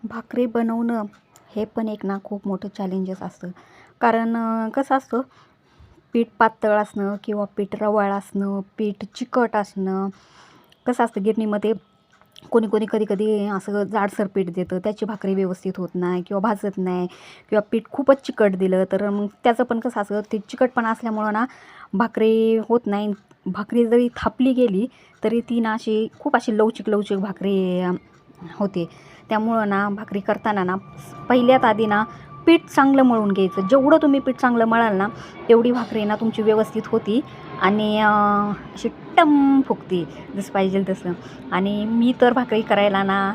भाकरी बनवणं हे पण एक ना खूप मोठं चॅलेंजेस असतं. कारण कसं असतं, पीठ पातळ असणं किंवा पीठ रवाळ असणं, पीठ चिकट असणं. कसं असतं गिरणीमध्ये कोणी कोणी कधी कधी असं जाडसर पीठ देतं, त्याची भाकरी व्यवस्थित होत नाही किंवा भाजत नाही, किंवा पीठ खूपच चिकट दिलं तर मग त्याचं पण कसं असं ते चिकटपणा असल्यामुळं ना भाकरी होत नाही. भाकरी जरी थापली गेली तरी ती ना खूप अशी लवचिक लवचिक भाकरी होते. त्यामुळं ना भाकरी करताना ना पहिल्यात आधी ना पीठ चांगलं मळून घ्यायचं. जेवढं तुम्ही पीठ चांगलं मळाल ना तेवढी भाकरी ना तुमची व्यवस्थित होती आणि अशी टम फुगते जसं पाहिजे तसं. आणि मी तर भाकरी करायला ना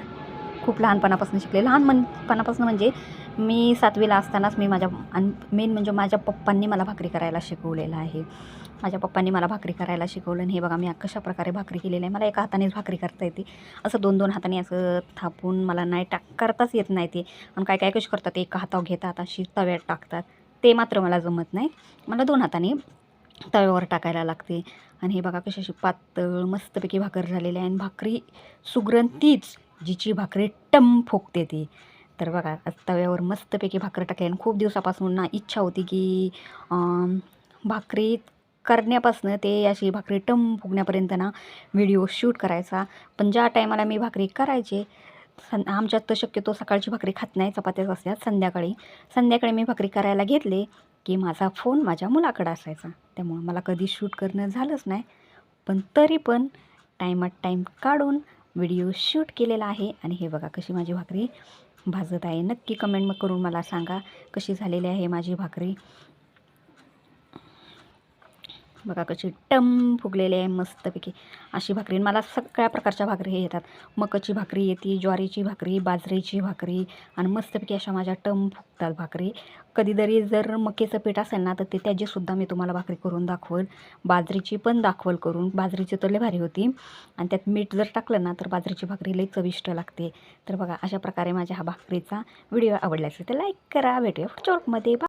खूप लहानपणापासून शिकले. लहानपणापासून म्हणजे मी 7वीला असतानाच मी आणि मेन म्हणजे माझ्या पप्पांनी मला भाकरी करायला शिकवलेलं आहे. माझ्या पप्पांनी मला भाकरी करायला शिकवलं आणि हे बघा मी कशा प्रकारे भाकरी केलेली आहे. मला एका हातानेच भाकरी करता येते. असं 2-2 हाताने असं थापून मला नाही करताच येत नाही ते. आणि काय कशी करतात, एका हातावर घेतात अशी तव्यात टाकतात. ते मात्र मला जमत नाही. मला 2 हाताने तव्यावर टाकायला लागते. आणि हे बघा कशी अशी पातळ मस्तपैकी भाकर झालेली आहे. आणि भाकरी सुगरण तीच जिची भाकरी टम फुगते ती. तर बघा तव्यावर मस्तपैकी भाकर टाकली. आणि खूप दिवसापासून ना इच्छा होती की भाकरी करण्यापासून ते अशी भाकरी टम फुगण्यापर्यंत ना व्हिडिओ शूट करायचा. पण ज्या टायमाला मी भाकरी करायचे, आमच्यात तर शक्यतो सकाळची भाकरी खात नाही, चपात्याच असतात. संध्याकाळी मी भाकरी करायला घेतले की माझा फोन माझ्या मुलाकडं असायचा. त्यामुळं मला कधी शूट करणं झालंच नाही. पण तरी पण टाईमात टाईम काढून व्हिडिओ शूट केलेला आहे. आणि हे बघा कशी माझी भाकरी भाजत आहे. नक्की कमेंट करून मला सांगा कशी झालेली आहे माझी भाकरी. बघा कशी टम फुगलेली आहे मस्तपैकी अशी भाकरी. मला सगळ्या प्रकारच्या भाकरी हे येतात. मकाची भाकरी येते, ज्वारीची भाकरी, बाजरीची भाकरी आणि मस्तपैकी अशा माझ्या टम फुगतात भाकरी. कधीतरी जर मक्याचं पीठ असेल ना तर त्याचीसुद्धा मी तुम्हाला भाकरी करून दाखवल. बाजरीची पण दाखवल करून. बाजरीची तर लय भारी होती. आणि त्यात मीठ जर टाकलं ना तर बाजरीची भाकरी लय चविष्ट लागते. तर बघा अशा प्रकारे माझ्या हा भाकरीचा व्हिडिओ आवडला असेल तर लाईक करा. भेटूया पुढच्या व्हिडिओमध्ये.